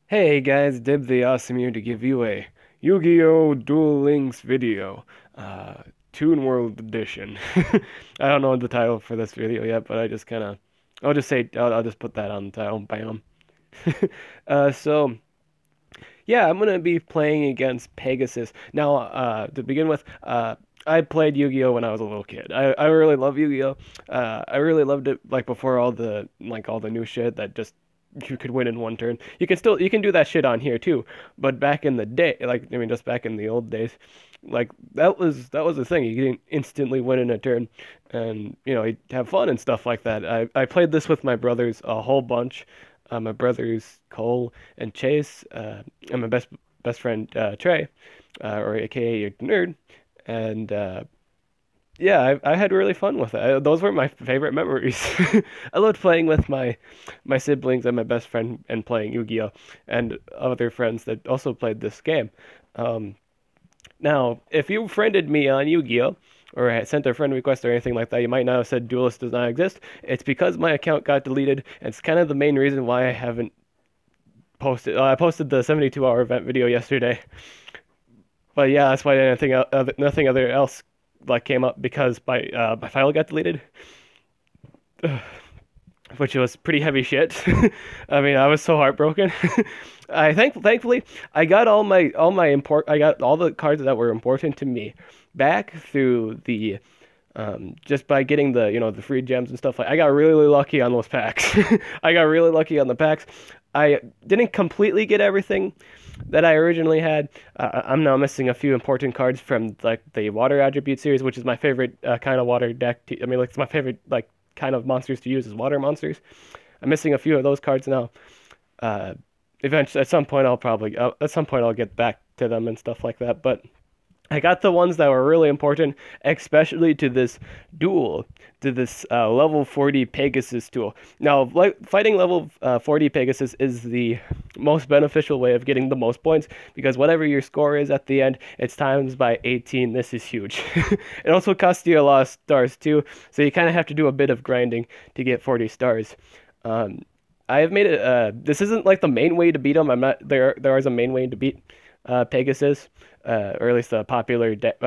Hey guys, Dib the Awesome here to give you a Yu-Gi-Oh! Duel Links video, uh, Toon World edition. I don't know the title for this video yet, but I'll just say, I'll just put that on the title, bam. So, yeah, I'm gonna be playing against Pegasus. Now, to begin with, I played Yu-Gi-Oh! When I was a little kid. I really love Yu-Gi-Oh! I really loved it, like, before all the new shit that just you could win in one turn. You can do that shit on here too. But back in the day, just back in the old days, like that was the thing. You can instantly win in a turn, and you'd have fun and stuff like that. I played this with my brothers a whole bunch. My brothers Cole and Chase, and my best friend Trey, or AKA Nerd, and yeah, I had really fun with it. Those were my favorite memories. I loved playing with my siblings and my best friend and playing Yu-Gi-Oh! And other friends that also played this game. Um, Now, if you friended me on Yu-Gi-Oh! Or had sent a friend request or anything like that, you might not have said Duelist does not exist. It's because my account got deleted, and it's kind of the main reason why I haven't posted. I posted the 72-hour event video yesterday, but yeah, that's why nothing other else like came up because my file got deleted, which was pretty heavy shit. I mean, I was so heartbroken. Thankfully I got I got all the cards that were important to me back through the just by getting the the free gems and stuff. Like, I got really lucky on those packs. I got really lucky on the packs. I didn't completely get everything that I originally had. I'm now missing a few important cards from like the water attribute series, which is my favorite kind of water deck. Like, it's my favorite like kind of monsters to use is water monsters. I'm missing a few of those cards now. Eventually, at some point I'll get back to them and stuff like that. But I got the ones that were really important, especially to this level 40 Pegasus duel. Now, like, fighting level 40 Pegasus is the most beneficial way of getting the most points, because whatever your score is at the end, it's times by 18. This is huge. It also costs you a lot of stars too, so you kind of have to do a bit of grinding to get 40 stars. Um, I have made it. This isn't like the main way to beat them. I'm not there. There is a main way to beat Pegasus, or at least a popular deck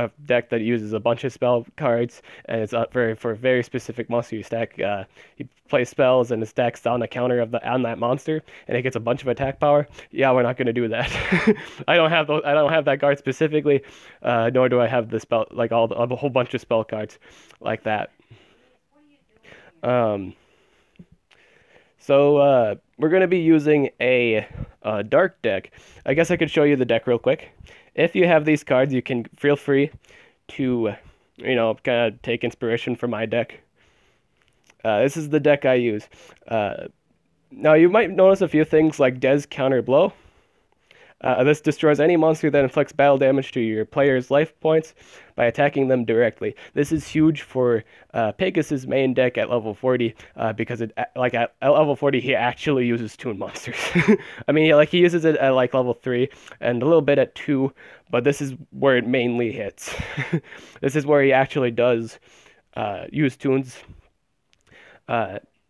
that uses a bunch of spell cards, and it's for a very specific monster. You play spells, and it stacks on the counter on that monster, and it gets a bunch of attack power. Yeah, we're not going to do that. I don't have those. I don't have that card specifically, nor do I have the spell like a whole bunch of spell cards like that. Um, so we're going to be using a dark deck. I guess I could show you the deck real quick. If you have these cards, you can feel free to, kind of take inspiration from my deck. This is the deck I use. Now, you might notice a few things like Des counterblow. This destroys any monster that inflicts battle damage to your player's life points by attacking them directly. This is huge for Pegasus' main deck at level 40, because at level 40 he actually uses Toon monsters. I mean, he uses it at like level 3 and a little bit at 2, but this is where it mainly hits. This is where he actually does use Toons.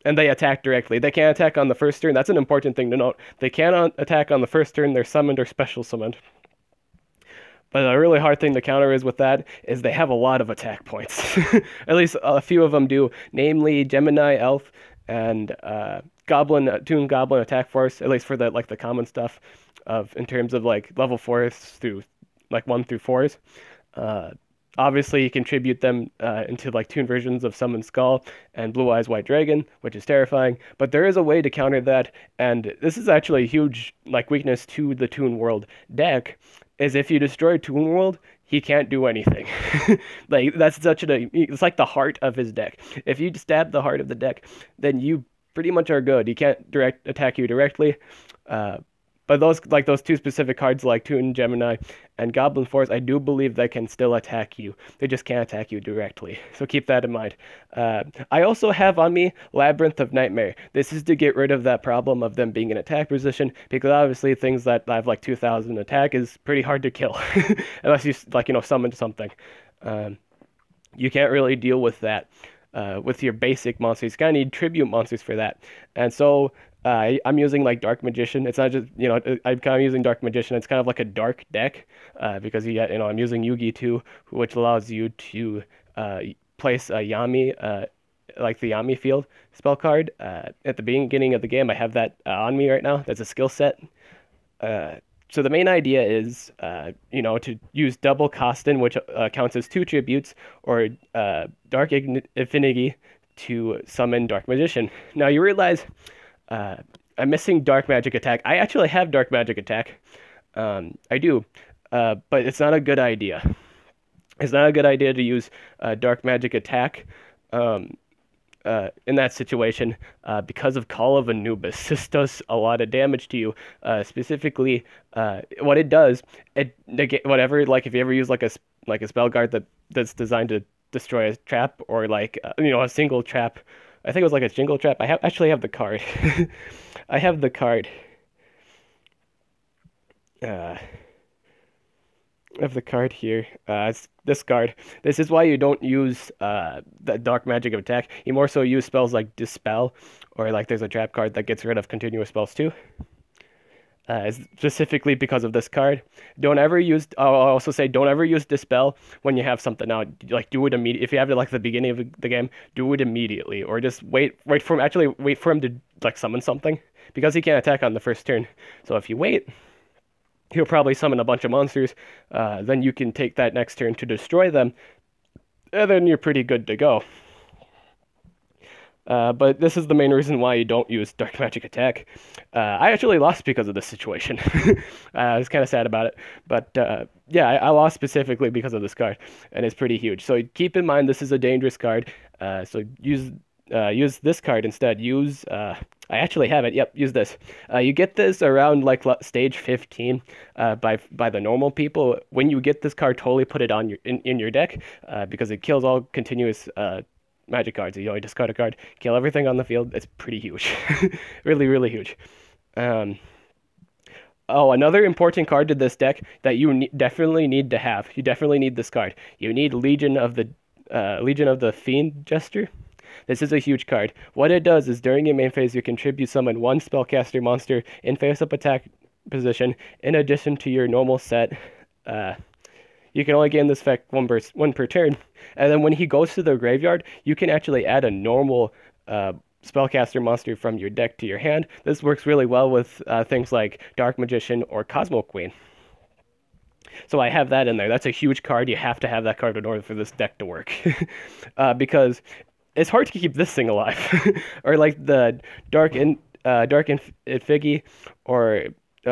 And they attack directly. They can't attack on the first turn. That's an important thing to note. They cannot attack on the first turn. They're summoned or special summoned. But a really hard thing to counter with that is they have a lot of attack points. At least a few of them do, namely Gemini, Elf, and Toon Goblin attack force. At least for the common stuff, in terms of like level 4s through like 1 through 4s. Obviously, you contribute them into like Toon versions of Summon Skull and Blue Eyes White Dragon, which is terrifying. But there is a way to counter that, and this is actually a huge like weakness to the Toon World deck. Is if you destroy Toon World, he can't do anything. Like, it's like the heart of his deck. If you stab the heart of the deck, then you pretty much are good. He can't attack you directly. But those two specific cards like Toon Gemini and Goblin Force, I do believe they can still attack you. They just can't attack you directly. So keep that in mind. I also have on me Labyrinth of Nightmare. This is to get rid of that problem of them being in attack position, because obviously things that have like 2,000 attack is pretty hard to kill. Unless you summon something. You can't really deal with that. With your basic monsters. You kind of need tribute monsters for that. And so I'm using like Dark Magician. It's not just, I'm kind of using Dark Magician. It's kind of like a dark deck because I'm using Yugi too, which allows you to place a Yami, like the Yami field spell card at the beginning of the game. I have that on me right now. That's a skill set. So the main idea is, to use double Costin, which counts as 2 tributes, or Dark Affinity to summon Dark Magician. Now you realize I'm missing Dark Magic Attack. I actually have Dark Magic Attack. I do, but it's not a good idea. It's not a good idea to use Dark Magic Attack in that situation because of Call of Anubis. This does a lot of damage to you. Specifically, what it does, it whatever. Like if you ever use like a spell guard that's designed to destroy a trap, or like a single trap. I think it was like a jingle trap. Actually have the card. I have the card. I have the card here. It's this card. This is why you don't use the Dark Magic Attack. You more so use spells like Dispel, or like there's a trap card that gets rid of continuous spells too. Specifically because of this card. I'll also say don't ever use Dispel when you have something out. Like do it immediately. If you have it like the beginning of the game, do it immediately, or just wait for him to like summon something, because he can't attack on the first turn. So if you wait, he'll probably summon a bunch of monsters. Then you can take that next turn to destroy them, and then you're pretty good to go. But this is the main reason why you don't use Dark Magic Attack. I actually lost because of this situation. I was kind of sad about it. But yeah, I lost specifically because of this card, and it's pretty huge. So keep in mind this is a dangerous card. So use this card instead. I actually have it. Yep, use this. You get this around like stage 15 by the normal people. When you get this card, totally put it on in your deck because it kills all continuous magic cards. You only discard a card, kill everything on the field. It's pretty huge. Really, really huge. Another important card to this deck that you definitely need to have. You definitely need this card. You need Legion of the Fiend Jester. This is a huge card. What it does is during your main phase, you contribute summon 1 spellcaster monster in face-up attack position in addition to your normal set. You can only gain this effect one per turn. And then when he goes to the graveyard, you can actually add a normal spellcaster monster from your deck to your hand. This works really well with things like Dark Magician or Cosmo Queen. So I have that in there. That's a huge card. You have to have that card in order for this deck to work. Because it's hard to keep this thing alive. Or like the Dark Infigi or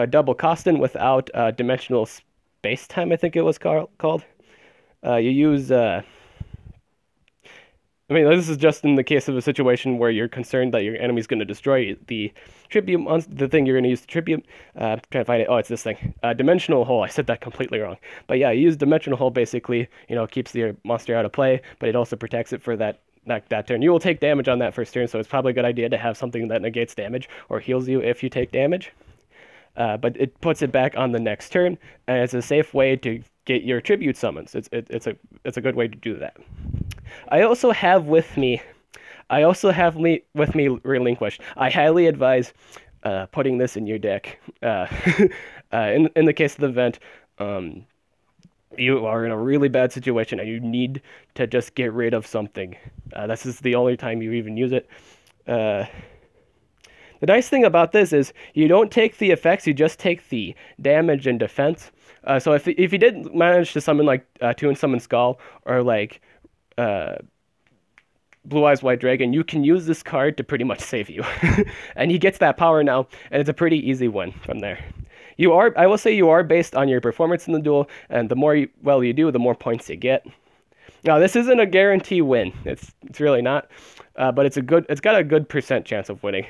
Double Costin without Dimensional Space Time, I think it was called. You use this is just in the case of a situation where you're concerned that your enemy's going to destroy the tribute monster, the thing you're going to use to tribute. Trying to find it. Oh, it's this thing. Dimensional Hole. I said that completely wrong. But yeah, you use Dimensional Hole basically. Keeps your monster out of play, but it also protects it for that turn. You will take damage on that first turn, so it's probably a good idea to have something that negates damage or heals you if you take damage. But it puts it back on the next turn, and it's a safe way to get your tribute summons. It's a good way to do that. I also have with me Relinquish. I highly advise putting this in your deck. In the case of the event, you are in a really bad situation and you need to just get rid of something. This is the only time you even use it. The nice thing about this is you don't take the effects, you just take the damage and defense. So if you did manage to summon like Toon Summon Skull or like Blue Eyes White Dragon, you can use this card to pretty much save you. And he gets that power now, and it's a pretty easy win from there. I will say you are based on your performance in the duel, and the more you do, the more points you get. Now, this isn't a guarantee win. It's really not, but it's got a good % chance of winning.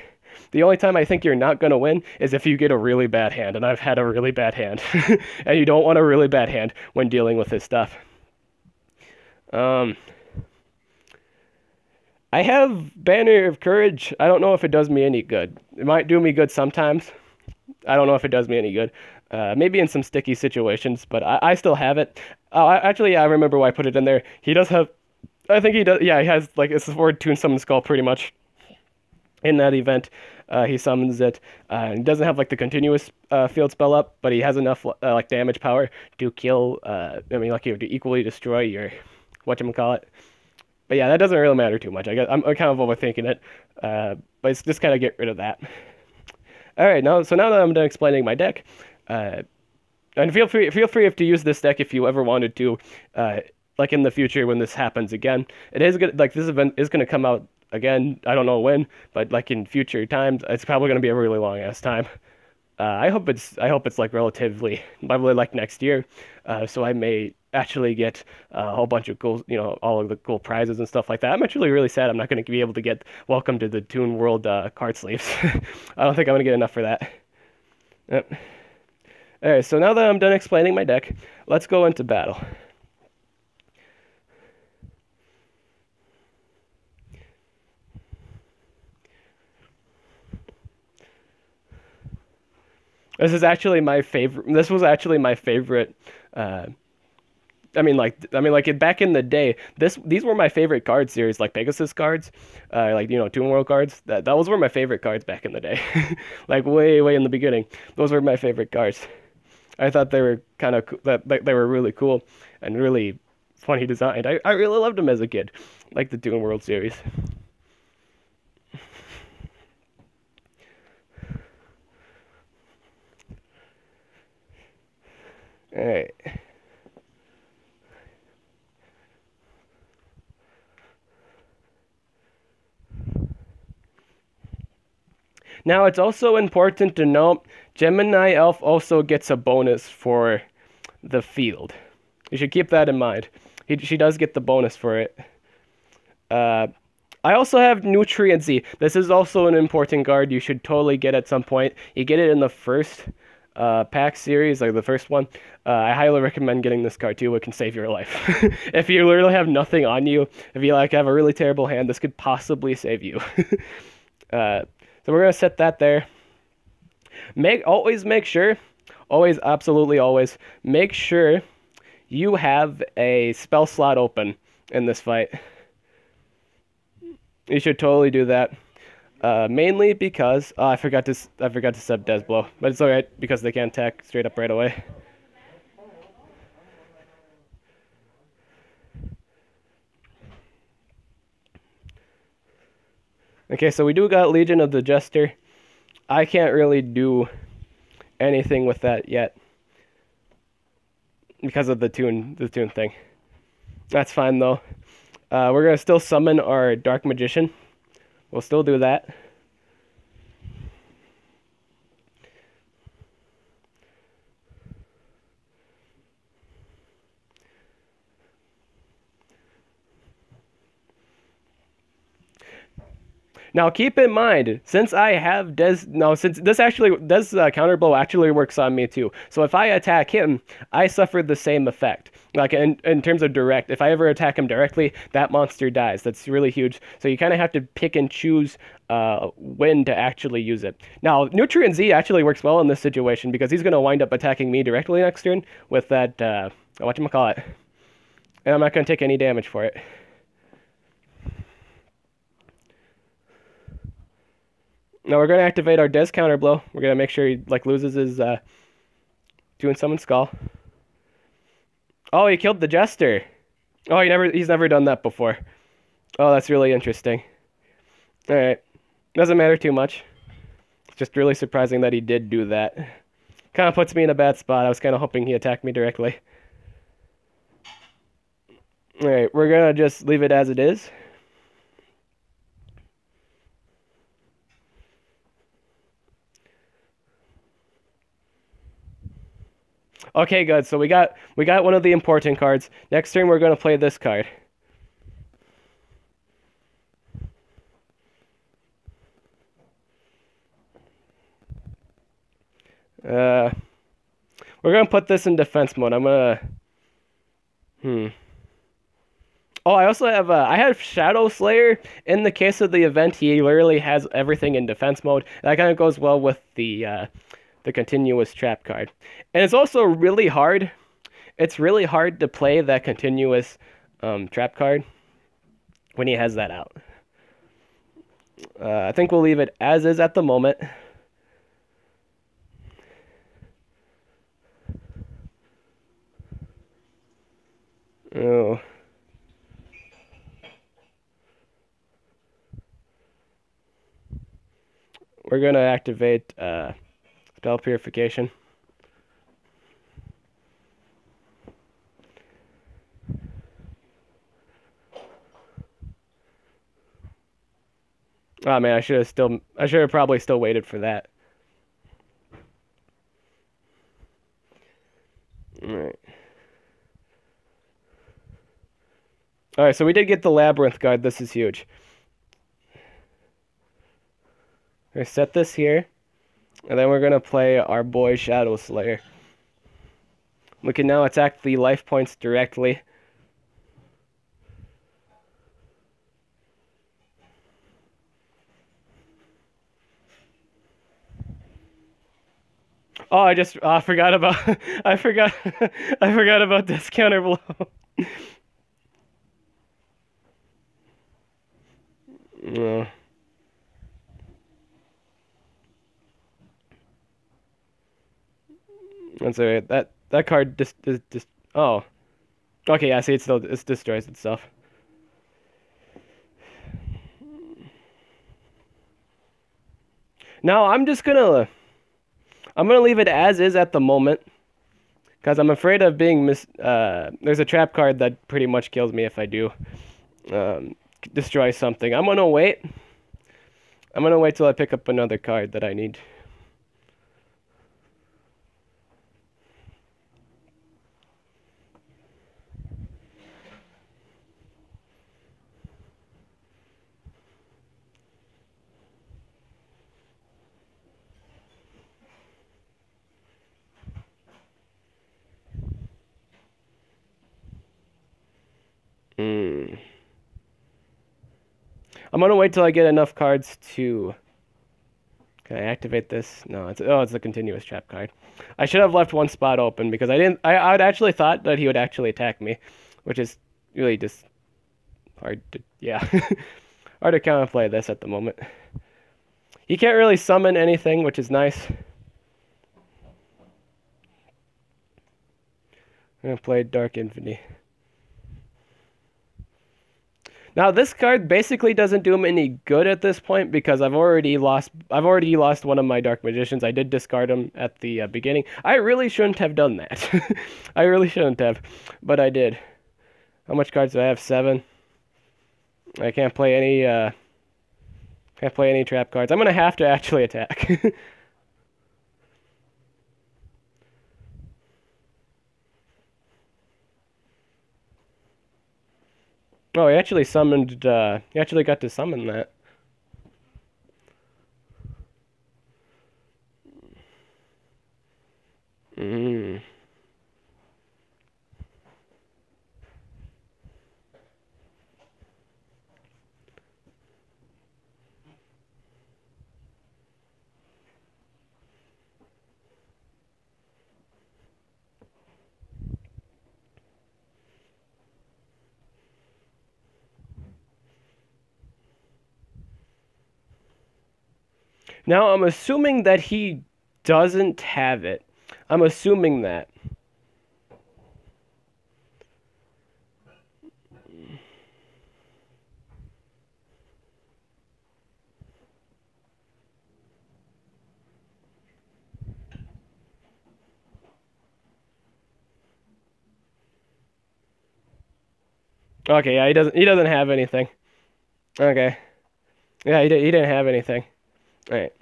The only time I think you're not going to win is if you get a really bad hand, and I've had a really bad hand. And you don't want a really bad hand when dealing with this stuff. I have Banner of Courage. I don't know if it does me any good. It might do me good sometimes. I don't know if it does me any good. Maybe in some sticky situations, but I still have it. Actually, I remember why I put it in there. He does have... I think he does... Yeah, he has, like, it's the word Toon Summon Skull pretty much in that event. he summons it. He doesn't have like the continuous field spell up, but he has enough like damage power to kill. I mean, like you have to equally destroy your whatchamacallit. But yeah, that doesn't really matter too much. I guess I'm kind of overthinking it, but it's just kind of get rid of that. All right, now that I'm done explaining my deck, and feel free to use this deck if you ever wanted to, like in the future when this happens again. It is good. Like this event is going to come out again. I don't know when, but like in future times, it's probably going to be a really long ass time. I hope it's like relatively, probably like next year, so I may actually get a whole bunch of cool, all of the cool prizes and stuff like that. I'm actually really sad I'm not going to be able to get Welcome to the Toon World card sleeves. I don't think I'm going to get enough for that. Yep. Alright, so now that I'm done explaining my deck, let's go into battle. This was actually my favorite. I mean, like back in the day, these were my favorite card series, like Pegasus cards, like Toon World cards. Those were my favorite cards back in the day, like way in the beginning. Those were my favorite cards. I thought they were they were really cool and really funny designed. I really loved them as a kid, like the Toon World series. All right. Now, it's also important to note, Gemini Elf also gets a bonus for the field. You should keep that in mind. She does get the bonus for it. I also have Nutrient Z. This is also an important card you should totally get at some point. You get it in the first pack series, like the first one. I highly recommend getting this card too. It can save your life. If you literally have nothing on you, if you like have a really terrible hand, this could possibly save you. So we're gonna set that there. Always make sure, absolutely always make sure you have a spell slot open in this fight. You should totally do that. Mainly because I forgot to sub Death Blow, but it's alright because they can't attack straight up right away. Okay, so we do got Legion of the Jester. I can't really do anything with that yet because of the tune thing. That's fine though. We're gonna still summon our Dark Magician. We'll still do that. Now keep in mind, since I have since this counterblow actually works on me too. So if I attack him, I suffer the same effect. Like in terms of direct, if I ever attack him directly, that monster dies. That's really huge. So you kind of have to pick and choose when to actually use it. Now, Nutrient Z actually works well in this situation because he's going to wind up attacking me directly next turn with that, whatchamacallit. And I'm not going to take any damage for it. Now we're going to activate our Des counterblow. We're going to make sure he loses his Toon Summon Skull. Oh, he killed the Jester. Oh, he's never done that before. Oh, that's really interesting. Alright. Doesn't matter too much. It's just really surprising that he did do that. Kind of puts me in a bad spot. I was kind of hoping he attacked me directly. Alright, we're going to just leave it as it is. Okay, good. So we got one of the important cards. Next turn we're going to play this card. We're going to put this in defense mode. I'm going to Oh, I also have I have Shadow Slayer. In the case of the event, he literally has everything in defense mode. That kind of goes well with the continuous trap card. And it's also really hard. It's really hard to play that continuous trap card when he has that out. I think we'll leave it as is at the moment. Oh. We're gonna activate spell purification. Oh man, I should have probably still waited for that. Alright. Alright, so we did get the labyrinth guard. This is huge. We're gonna set this here, and then we're gonna play our boy Shadow Slayer. We can now attack the life points directly. Oh, I forgot about I forgot I forgot about this counterblow. No. That's alright. That card just oh. Okay, I see it destroys itself. Now I'm gonna leave it as is at the moment, because I'm afraid of being there's a trap card that pretty much kills me if I do destroy something. I'm gonna wait till I pick up another card that I need. I'm gonna wait till I get enough cards to. Can I activate this? No, it's a continuous trap card. I should have left one spot open because I would actually thought that he would actually attack me, which is really just hard to hard to counterplay this at the moment. He can't really summon anything, which is nice. I'm gonna play Dark Infinity. Now this card basically doesn't do him any good at this point because I've already lost one of my Dark Magicians. I did discard him at the beginning. I really shouldn't have done that. I really shouldn't have, but I did. How much cards do I have? 7. I can't play any trap cards. I'm gonna have to actually attack. Oh, he actually summoned, he actually got to summon that. Now, I'm assuming that he doesn't have it. I'm assuming that. Okay, yeah, he doesn't have anything. Okay. Yeah, he didn't have anything. All right.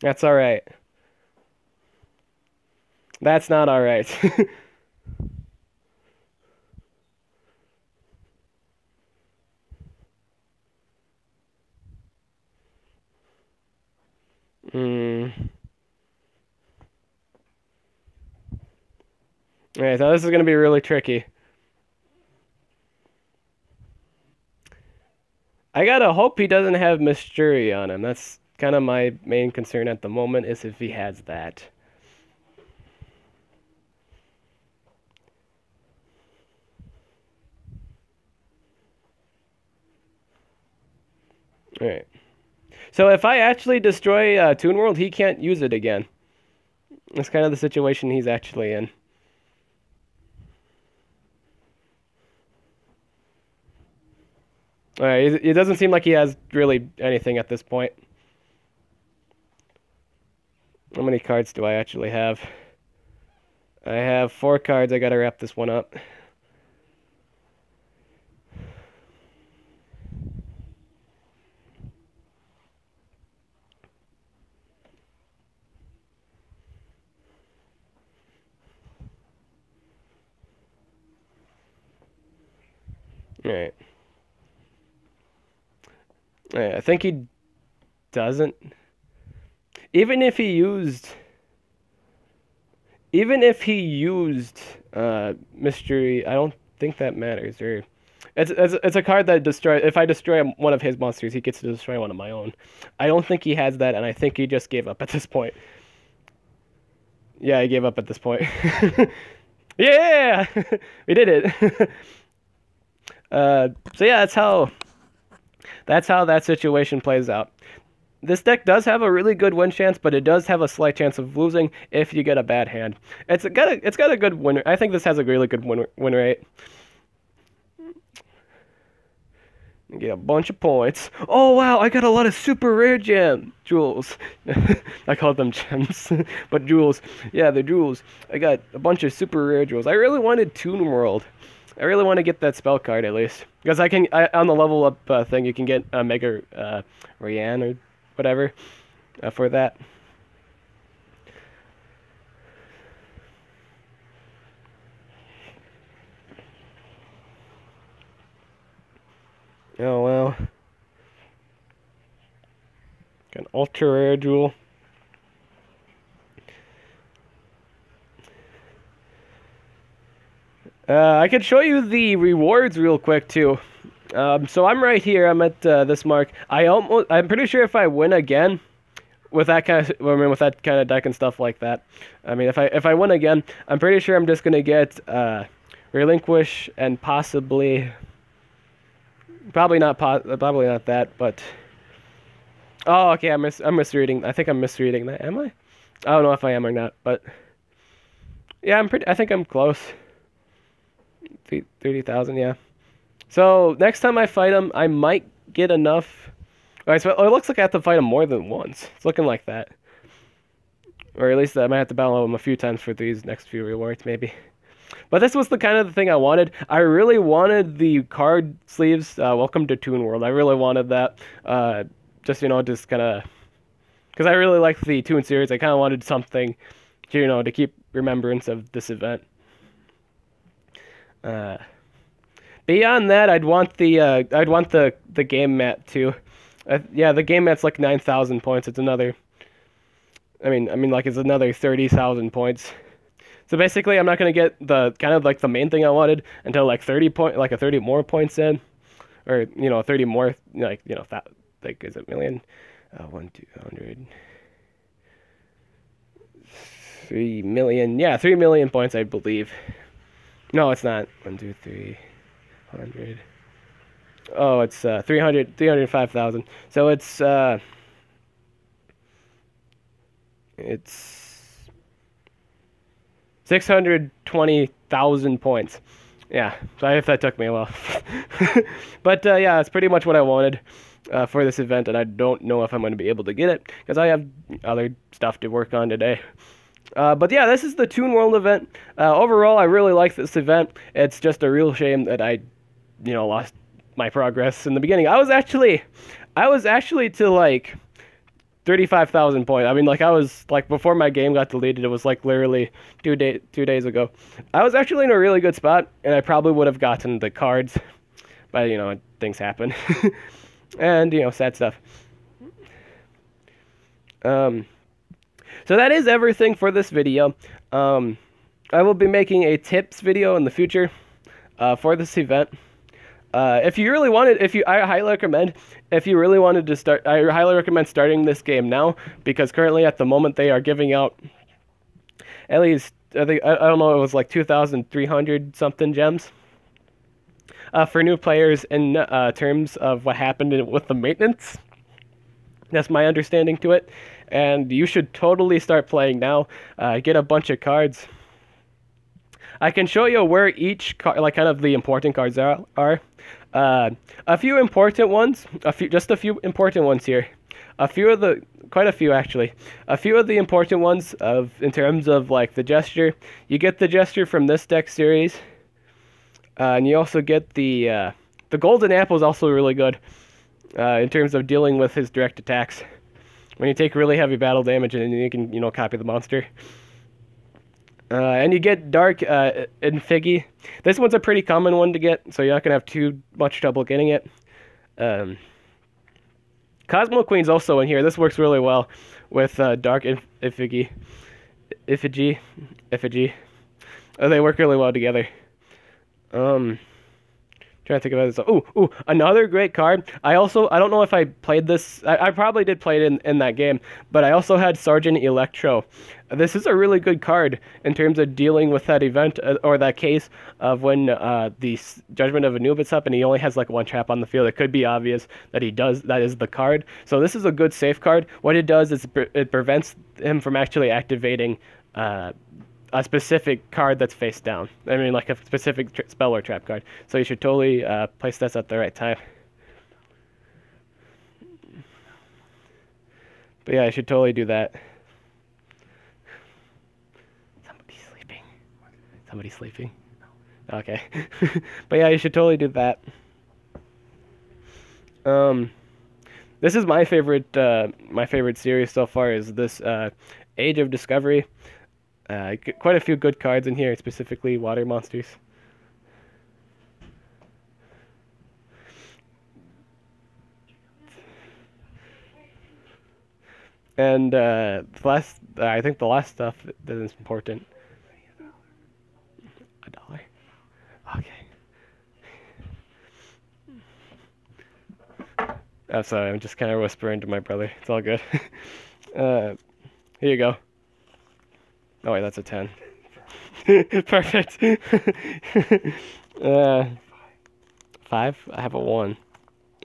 That's all right. That's not all right. Alright, so this is going to be really tricky. I gotta hope he doesn't have Mystery on him. That's kind of my main concern at the moment, is if he has that. Alright. So if I actually destroy Toon World, he can't use it again. That's kind of the situation he's actually in. Alright, it doesn't seem like he has really anything at this point. How many cards do I actually have? I have 4 cards. I gotta wrap this one up. Alright. Alright, I think he doesn't. Even if he used mystery, I don't think that matters. Or it's a card that destroys. If I destroy one of his monsters, he gets to destroy one of my own. I don't think he has that, and I think he just gave up at this point. Yeah, he gave up at this point. Yeah, we did it. So yeah, that's how that situation plays out. This deck does have a really good win chance, but it does have a slight chance of losing if you get a bad hand. It's got a good win. I think this has a really good win rate. You get a bunch of points. Oh wow, I got a lot of super rare jewels. I call them gems, but jewels. Yeah, they're jewels. I got a bunch of super rare jewels. I really wanted Toon World. I really want to get that spell card at least, because on the level up thing you can get a Mega Ryan or whatever for that. Oh well. Got an ultra rare jewel. I could show you the rewards real quick too. So I'm right here. I'm at this mark. I'm pretty sure if I win again with that kind of deck and stuff like that. I mean, if I win again, I'm pretty sure I'm just gonna get relinquish and probably not that, but oh, okay. I'm misreading. I think I'm misreading that. Am I? I don't know if I am or not, but yeah, I think I'm close. 30,000, yeah. So next time I fight him, I might get enough. Alright, so it looks like I have to fight him more than once. It's looking like that. Or at least I might have to battle him a few times for these next few rewards, maybe. But this was the kind of the thing I wanted. I really wanted the card sleeves. Welcome to Toon World. I really wanted that. Just kind of... Because I really like the Toon series. I kind of wanted something, to keep remembrance of this event. Beyond that, I'd want the game mat too. Yeah, the game mat's like 9,000 points. It's another. I mean, it's another 30,000 points. So basically, I'm not gonna get the kind of like the main thing I wanted until like 30 more points in, or 30 more is it million? 200. 3 million. Yeah, 3 million points, I believe. No, it's not. 1, 2, 3, 100. Oh, it's 305,000. So it's 620,000 points. Yeah, sorry if that took me a while. But yeah, it's pretty much what I wanted for this event, and I don't know if I'm going to be able to get it because I have other stuff to work on today. But yeah, this is the Toon World event. Overall, I really like this event. It's just a real shame that I, lost my progress in the beginning. I was actually to like 35,000 points. I mean, I was before my game got deleted. It was literally 2 days ago. I was actually in a really good spot, and I probably would have gotten the cards, but things happen, and sad stuff. So that is everything for this video. I will be making a tips video in the future for this event. If you really wanted, I highly recommend, if you really wanted to start, I highly recommend starting this game now, because currently at the moment they are giving out at least, I don't know, it was like 2,300 something gems for new players in terms of what happened with the maintenance. That's my understanding to it, and you should totally start playing now. Get a bunch of cards. I can show you where each card, like kind of the important cards are. A few important ones, just a few important ones here. Quite a few actually. A few of the important ones in terms of like the gesture. You get the gesture from this deck series, and you also get the golden apple is also really good. In terms of dealing with his direct attacks. When you take really heavy battle damage and you can, copy the monster. And you get Dark Infigi. This one's a pretty common one to get, so you're not going to have too much trouble getting it. Cosmo Queen's also in here. This works really well with Dark Infigi. Effigy. They work really well together. Trying to think about this. Ooh, another great card. I don't know if I played this. I probably did play it in that game, but I also had Sergeant Electro. This is a really good card in terms of dealing with that event or that case of when the Judgment of Anubis up and he only has like one trap on the field. It could be obvious that that is the card. So this is a good safe card. What it does is it prevents him from actually activating a specific card that's face down. I mean, like a specific spell or trap card. So you should totally place this at the right time. But yeah, I should totally do that. Somebody's sleeping? Okay. But yeah, you should totally do that. This is my favorite series so far is this Age of Discovery. Quite a few good cards in here, specifically water monsters. And I think the last stuff that is important. $1. Okay. Oh, sorry, I'm just kind of whispering to my brother. It's all good. Here you go. Oh wait, that's a 10. Perfect. 5? I have a 1.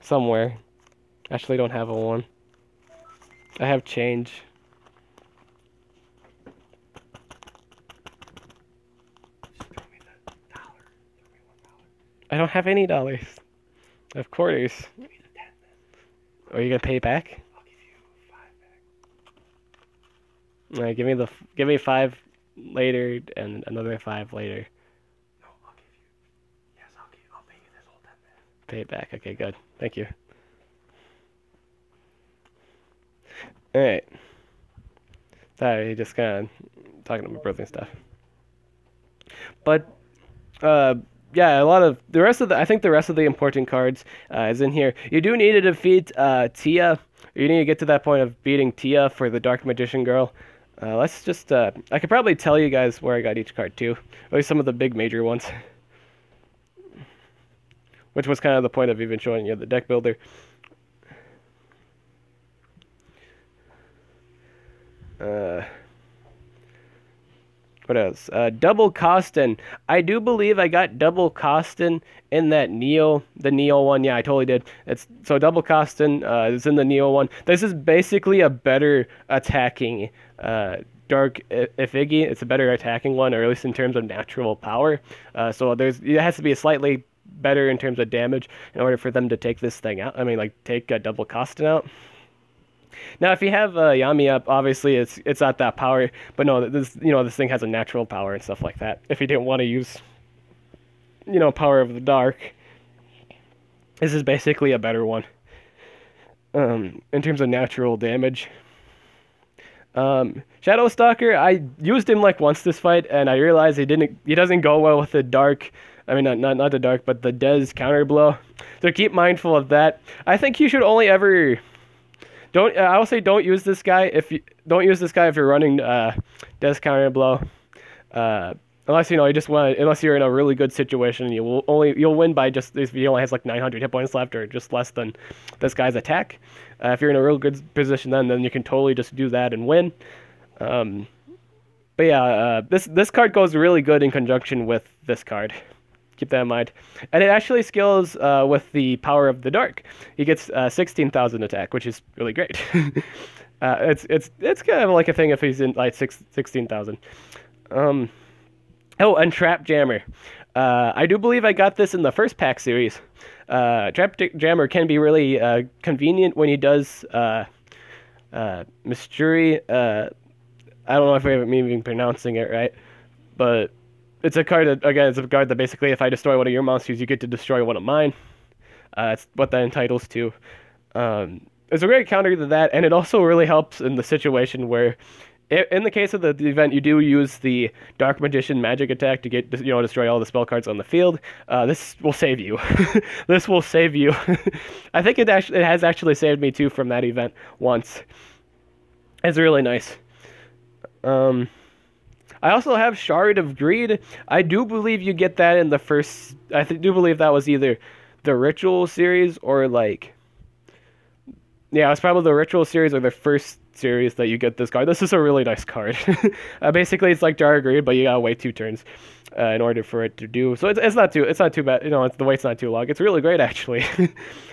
Somewhere. Actually, I don't have a 1. I have change. I don't have any dollars. I have quarters. Are you gonna pay back? Alright, give me 5 later and another 5 later. No, I'll give you. Yes, I'll pay you this whole 10 minutes. Pay it back. Okay, good. Thank you. Alright. Sorry, just kind of talking to my brother and stuff. But yeah, a lot of I think the rest of the important cards is in here. You do need to defeat Tia. You need to get to that point of beating Tia for the Dark Magician Girl. Let's just, I could probably tell you guys where I got each card too. At least some of the big major ones. Which was kind of the point of even showing you the deck builder. What else? Double Costin. I do believe I got Double Costin in that the Neo one. Yeah, I totally did. So Double Costin is in the Neo one. This is basically a better attacking Dark Ifigi. It's a better attacking one, or at least in terms of natural power. So it has to be a slightly better in terms of damage in order for them to take this thing out. I mean, like take Double Costin out. Now, if you have Yami up, obviously it's not that power, but no, this thing has a natural power and stuff like that. If you didn't want to use, Power of the Dark, this is basically a better one. In terms of natural damage. Shadow Stalker, I used him like once this fight, and I realized he doesn't go well with the Dark. I mean, not the Dark, but the Des counterblow. So keep mindful of that. I think you should only ever. I will say don't use this guy if you're running Des counterblow, unless unless you're in a really good situation and you'll win by just if he only has like 900 hit points left or just less than this guy's attack. If you're in a real good position, then you can totally just do that and win. But yeah, this card goes really good in conjunction with this card. keep that in mind. And it actually scales with the power of the dark. He gets 16,000 attack, which is really great. It's kind of like a thing if he's in like 16,000. Oh, and Trap Jammer. I do believe I got this in the first pack series. Trap Jammer can be really convenient when he does Mystery. I don't know if I'm even pronouncing it right, but it's a card that, again, it's a card that basically if I destroy one of your monsters, you get to destroy one of mine. That's what that entitles to. It's a great counter to that, and it also really helps in the situation where, in the case of the event, you do use the Dark Magician magic attack to get, destroy all the spell cards on the field. This will save you. This will save you. I think it has actually saved me too from that event once. It's really nice. I also have Shard of Greed. I do believe you get that in the first. I do believe that was either the Ritual series or like. Yeah, it's probably the Ritual series or the first series that you get this card. This is a really nice card. Basically, it's like Jar of Greed, but you gotta wait 2 turns in order for it to do. So it's not too bad. The wait's not too long. It's really great actually.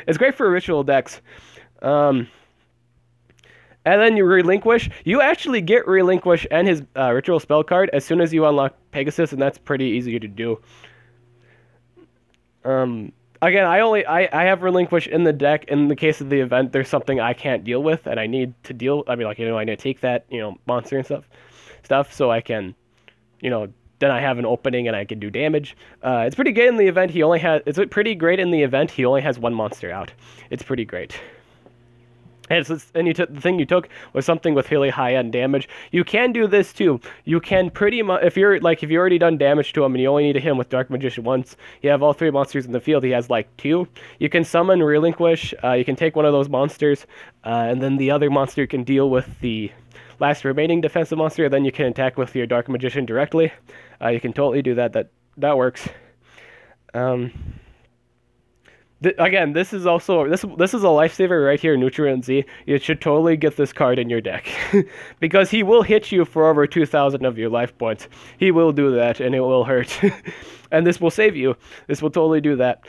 It's great for Ritual decks. And then you Relinquish. You actually get Relinquish and his Ritual spell card as soon as you unlock Pegasus, and that's pretty easy to do. Again, I have Relinquish in the deck. In the case of the event, there's something I can't deal with, and I need to deal. I mean, like, I need to take that, monster and stuff, so I can, then I have an opening and I can do damage. It's pretty good in the event. It's pretty great in the event. He only has 1 monster out. It's pretty great. And the thing you took was something with really high-end damage. You can do this too. You can pretty much, if you're already done damage to him and you only need to hit him with Dark Magician once, you have all 3 monsters in the field. He has like 2. You can summon Relinquish. You can take one of those monsters, and then the other monster can deal with the last remaining defensive monster. Then you can attack with your Dark Magician directly. You can totally do that. That works. Again, this is also this is a lifesaver right here, Nutrient Z. You should totally get this card in your deck because he will hit you for over 2,000 of your life points. He will do that, and it will hurt. And this will save you. This will totally do that.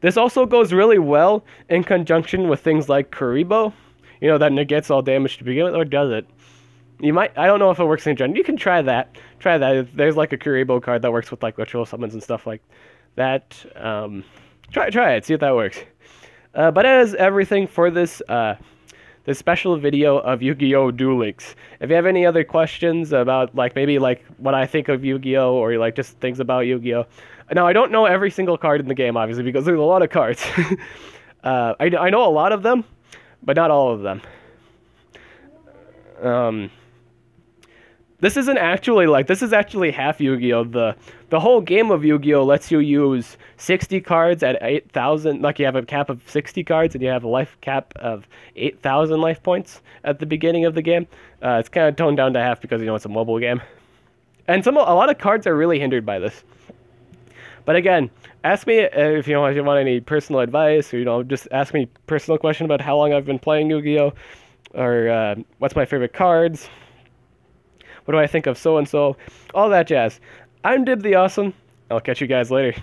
This also goes really well in conjunction with things like Kuribo. That negates all damage to begin with, or does it? I don't know if it works in general. You can try that. Try that. There's like a Kuribo card that works with like ritual summons and stuff like that. Try it, see if that works. But that is everything for this this special video of Yu-Gi-Oh! Duel Links. If you have any other questions about maybe what I think of Yu-Gi-Oh! Or just things about Yu-Gi-Oh! Now, I don't know every single card in the game, obviously, because there's a lot of cards. I know a lot of them, but not all of them. This isn't actually this is actually half Yu-Gi-Oh! The whole game of Yu-Gi-Oh! Lets you use 60 cards at 8,000. You have a cap of 60 cards, and you have a life cap of 8,000 life points at the beginning of the game. It's kind of toned down to half because it's a mobile game, and a lot of cards are really hindered by this. But again, ask me if you want any personal advice, or just ask me personal question about how long I've been playing Yu-Gi-Oh! Or what's my favorite cards. What do I think of so-and-so? All that jazz. I'm Dib the Awesome. I'll catch you guys later.